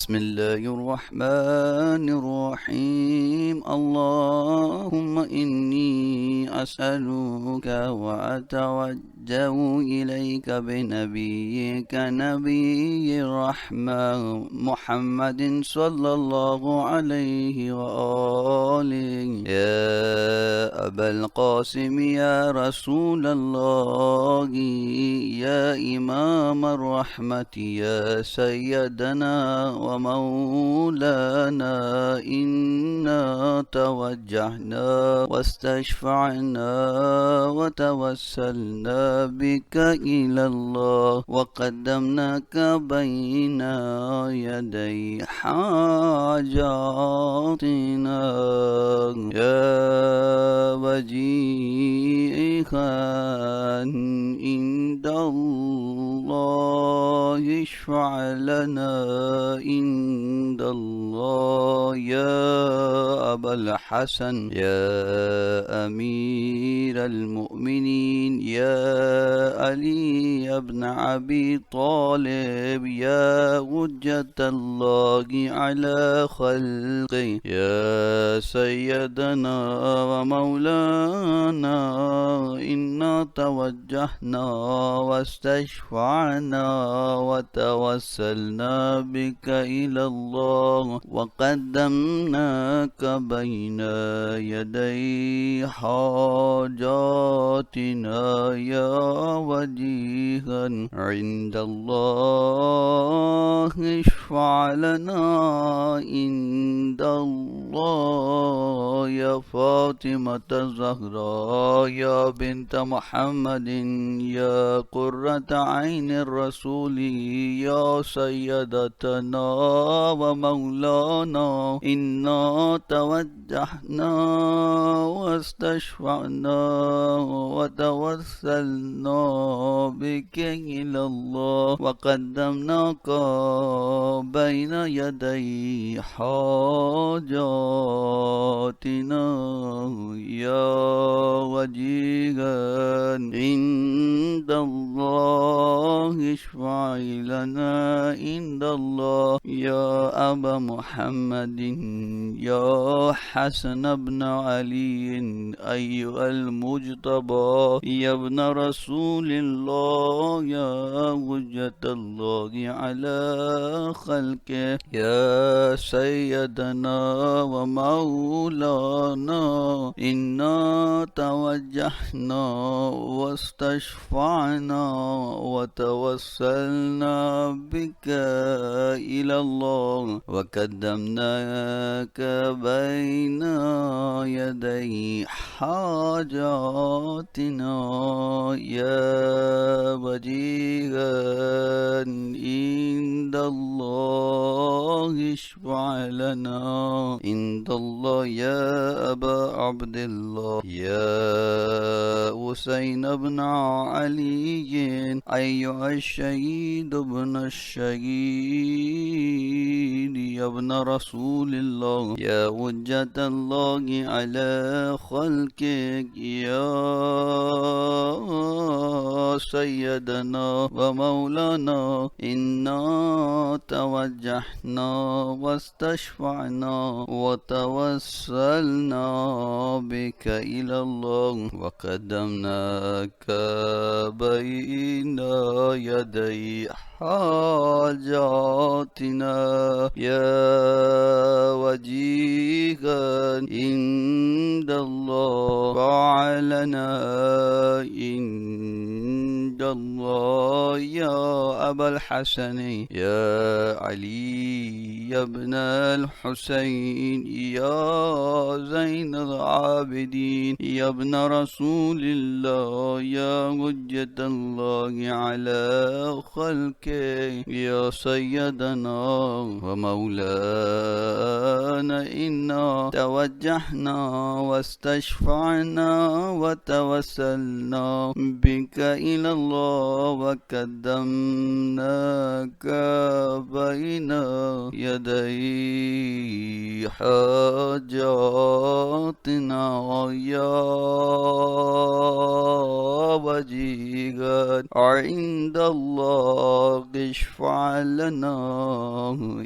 بسم الله الرحمن الرحيم. اللهم إني أسألك وأتوجه إليك بنبيك نبي الرحمة محمد صلى الله عليه وآله يا أبا القاسم يا رسول الله يا إمام الرحمة يا سيدنا ومولانا إنا توجهنا واستشفعنا وتوسلنا بك إلى الله وقدمناك بين يدي حاجاتنا يا وجيها عند الله اشفع لنا عند الله يا أبا الحسن يا أمير المؤمنين يا علي بن أبي طالب يا حجة الله على خلقه يا سيدنا ومولانا إنا توجهنا واستشفعنا وتوسلنا بك إلى الله وقدمناك بين يدي حاجاتنا يا وجيها عند الله اشفع لنا عند الله يا فاطمة الزهراء يا بنت محمد يا قرة عين الرسول يا سيدتنا ومولانا إنا توجهنا واستشفعنا وتوسلنا بك إلى الله وقدمناك بين يدي حاجاتنا يا وجيها عند الله اشفع لنا عند الله يا أبا محمد يا حسن بن علي أيها المجتبى يا ابن رسول الله يا حجة الله على خلقه يا سيدنا ومولانا إنا توجهنا واستشفعنا وتوسلنا بك إلى الله وقدمناك بين يدي حاجاتنا يا وجيها عند الله اشفع لنا عند الله يا أبا عبد الله يا حسين بن علي أيها الشهيد ابن الشهيد يا ابن رسول الله يا حجة الله على خلقك يا سيدنا ومولانا إنا توجهنا واستشفعنا وتوسلنا بك إلى الله وقدمناك بين يدي حاجاتنا يا وجيها عند الله فعلنا عند الله يا أبا الحسن يا علي يا ابن الحسين يا زين العابدين يا ابن رسول الله يا حجة الله على خلقه يا سيدنا ومولانا إنا توجهنا واستشفعنا وتوسلنا بك إلى الله وقدمناك بين يدي حاجاتنا يا وجيها عند الله اشفع لنا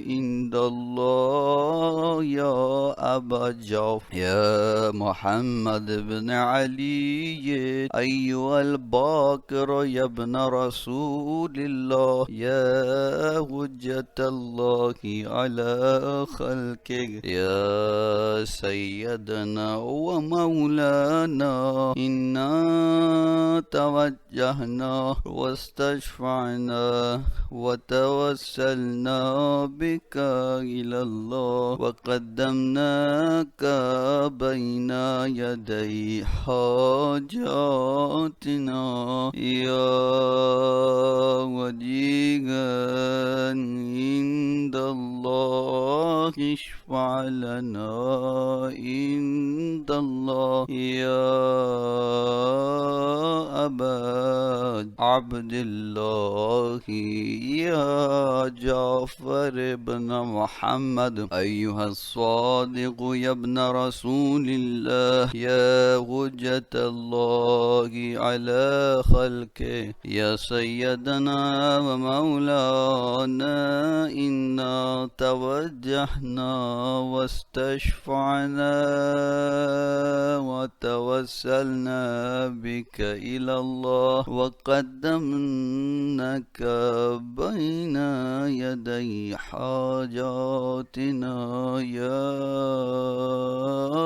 عند الله يا أبا جعفر يا محمد بن علي أيها الباكر يا ابن رسول الله يا حجة الله على خلقه يا سيدنا ومولانا إنا توجهنا واستشفعنا وتوسلنا بك إلى الله وقدمناك بين يدي حاجاتنا يا وجيها عند الله اشفع لنا عند الله يا أبا عبد الله يا جعفر بن محمد أيها الصادق يا ابن رسول الله يا حجة الله على خلقه يا سيدنا ومولانا إنا توجهنا واستشفعنا وتوسلنا بك إلى الله وقدمناك بين يدي حاجاتنا يا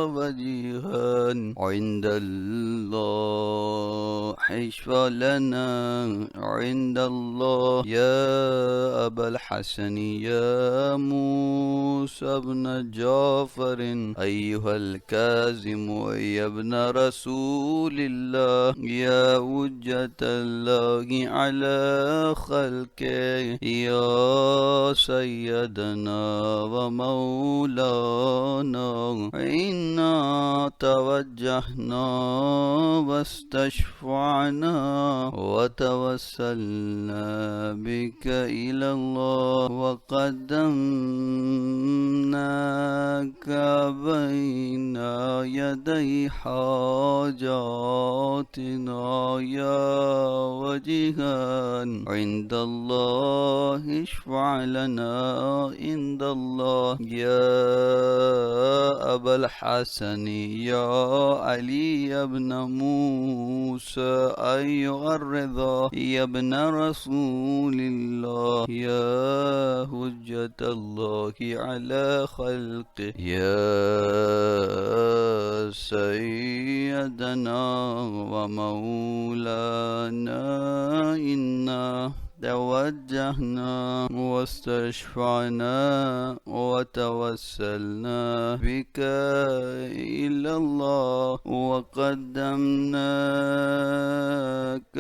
وجيها عند الله اشفع لنا عند الله يا أبا الحسن يا موسى بن جعفر أيها الكاظم يا ابن رسول الله يا حجة الله على خلقه يا سيدنا ومولانا إنا توجهنا واستشفعنا وتوسلنا بك إلى الله وقدمناك بين يدي حاجاتنا يا وجيها عند الله اشفع لنا عند الله يا أبا الحسن يا علي بن موسى أيها الرضا يا ابن رسول الله يا حجة الله على خلقه يا سيدنا ومولانا إنا توجهنا واستشفعنا وتوسلنا بك إلى الله وقدمناك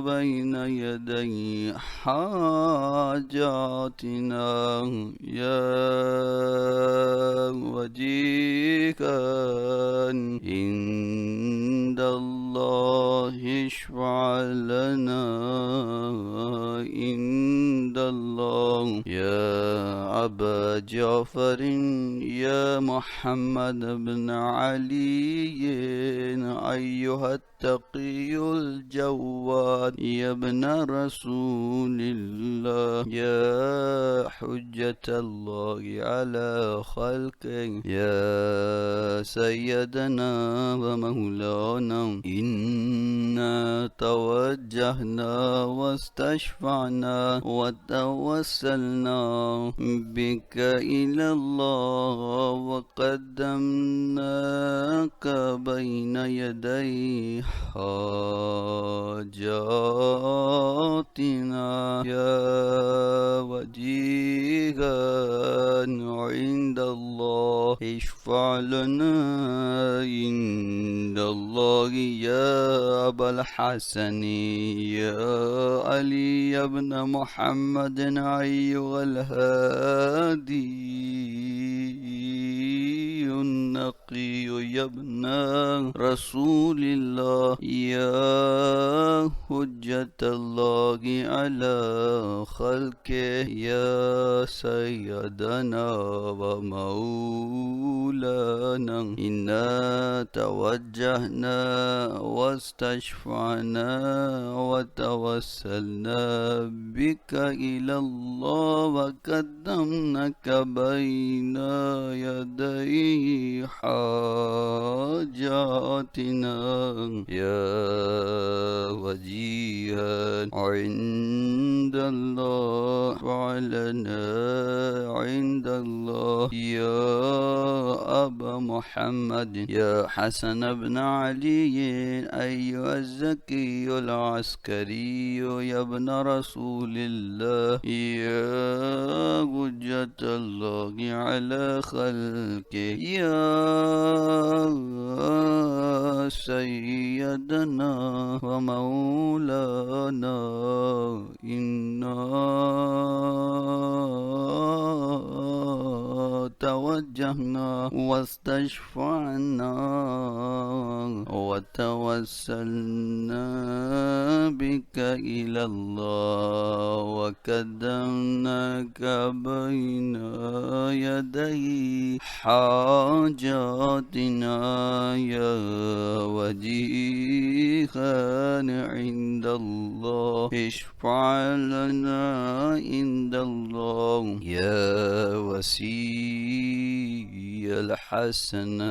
بين يدي حاجاتنا يا وجيها عند الله اشفع لنا عند الله يا أبا جعفر يا محمد بن علي أيها التقي الجواد يا ابن رسول الله يا حجة الله على خلقه يا سيدنا ومولانا إنا توجهنا واستشفعنا وتوسلنا بك إلى الله وقدمناك بين يدي حاجاتنا يا وجيها عند الله اشفع لنا عند الله يا أبا الحسن يا علي بن محمد أيها الهادي النقي التقي يا ابن رسول الله يا حجة الله على خلقه يا سيدنا ومولانا إنا توجهنا واستشفعنا وتوسلنا بك إلى الله وقدمناك بين يدي حاجاتنا يا وجيها عند الله وعلنا عند الله يا أبا محمد يا حسن بن علي أيها الزكي العسكري يا ابن رسول الله يا حجة الله على خلقه يا سيدنا ومولانا إنا توجهنا واستشفعنا وتوسلنا بك إلى الله وقدمناك بين يدي حاجاتنا يا وجيها عند الله اشفع لنا عند الله يا وسيء الحسن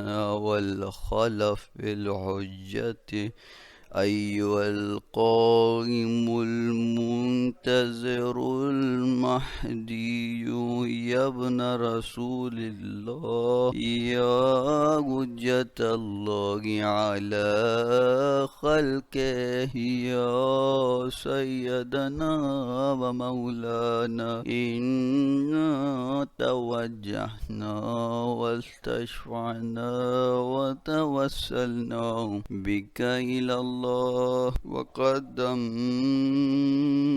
والخلف الحجة أيها القائم المنتظر المهدي يا ابن رسول الله يا حجة الله على خلقه يا سيدنا ومولانا إنا توجهنا واستشفعنا وتوسلنا بك إلى الله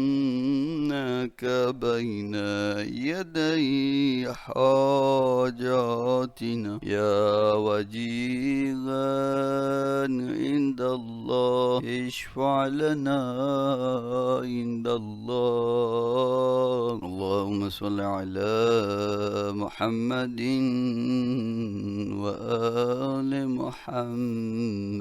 وقدمناك بين يدي حاجاتنا يا وجيها عند الله اشفع لنا عند الله اللهم صل على محمد وآل محمد